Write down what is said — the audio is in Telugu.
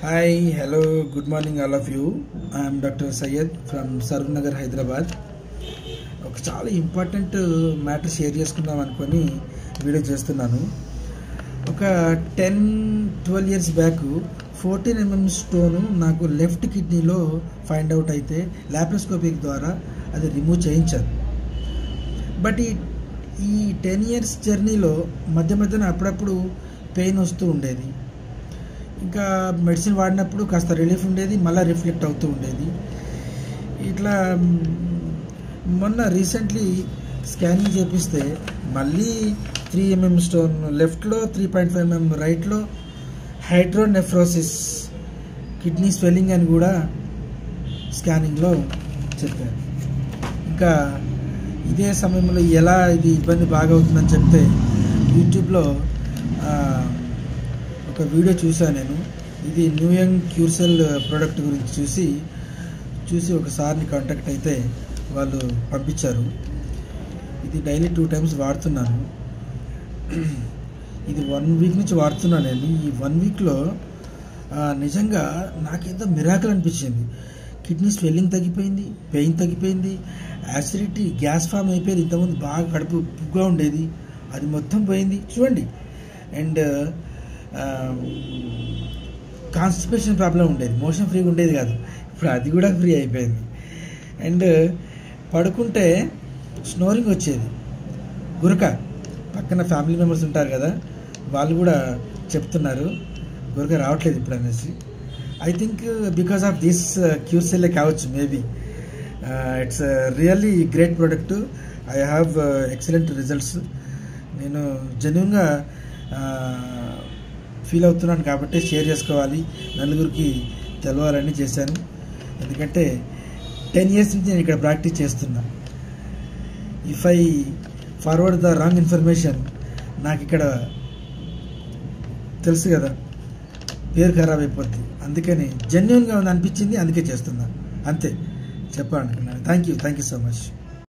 Hi, hello, good morning all of you. I am Dr. Syed from Sarvnagar, Hyderabad. ఒక చాలా ఇంపార్టెంట్ మ్యాటర్ షేర్ చేసుకుందాం అనుకొని వీడియో చేస్తున్నాను. ఒక 10-12 ఇయర్స్ బ్యాక్ 14 mm స్టోను నాకు లెఫ్ట్ కిడ్నీలో ఫైండ్ అవుట్ అయితే లాప్రోస్కోపిక్ ద్వారా అది రిమూవ్ చేయించాను. బట్ ఈ 10 ఇయర్స్ జర్నీలో మధ్యన అప్పుడప్పుడు పెయిన్ వస్తూ ఉండేది. ఇంకా మెడిసిన్ వాడినప్పుడు కాస్త రిలీఫ్ ఉండేది, మళ్ళీ రిఫ్లెక్ట్ అవుతూ ఉండేది. ఇట్లా మొన్న రీసెంట్లీ స్కానింగ్ చేపిస్తే మళ్ళీ 3 mm స్టోన్ లెఫ్ట్లో, 3.5 mm రైట్లో, హైడ్రోనెఫ్రోసిస్, కిడ్నీ స్వెల్లింగ్ అని కూడా స్కానింగ్లో చెప్పారు. ఇంకా ఇదే సమయంలో ఎలా ఇది ఇబ్బంది బాగా అవుతుందని చెప్తే యూట్యూబ్లో ఒక వీడియో చూసాను నేను. ఇది న్యూ యంగ్ క్యూర్సెల్ ప్రోడక్ట్ గురించి చూసి ఒకసారిని కాంటాక్ట్ అయితే వాళ్ళు పంపించారు. ఇది డైలీ 2 times వాడుతున్నాను. ఇది 1 week నుంచి వాడుతున్నాను నేను. ఈ 1 weekలో నిజంగా నాకేంతో మిరాకిల్ అనిపించింది. కిడ్నీ స్వెల్లింగ్ తగ్గిపోయింది, పెయిన్ తగ్గిపోయింది, యాసిడిటీ, గ్యాస్ ఫామ్ అయిపోయింది. ఇంతకుముందు బాగా కడుపు ఉప్పుగా ఉండేది, అది మొత్తం పోయింది చూడండి. అండ్ కాన్స్టిపేషన్ ప్రాబ్లం ఉండేది, మోషన్ ఫ్రీగా ఉండేది కాదు, ఇప్పుడు అది కూడా ఫ్రీ అయిపోయింది. అండ్ పడుకుంటే స్నోరింగ్ వచ్చేది, గురక. పక్కన ఫ్యామిలీ మెంబర్స్ ఉంటారు కదా, వాళ్ళు కూడా చెప్తున్నారు గురక రావట్లేదు ఇప్పుడు అనేసి. I think because of this క్యూర్సెల్లే కావచ్చు maybe. It's really great product. I have excellent results. నేను జెన్యూన్గా ఫీల్ అవుతున్నాను కాబట్టి షేర్ చేసుకోవాలి, నలుగురికి తెలవాలని చేశాను. ఎందుకంటే 10 years నుంచి నేను ఇక్కడ ప్రాక్టీస్ చేస్తున్నా. If I forward the wrong information, నాకు ఇక్కడ తెలుసు కదా పేరు ఖరాబ్ అయిపోద్ది. అందుకని జెన్యూన్గా ఉంది అనిపించింది, అందుకే చేస్తున్నా, అంతే చెప్పాలనుకున్నాను. Thank you so much.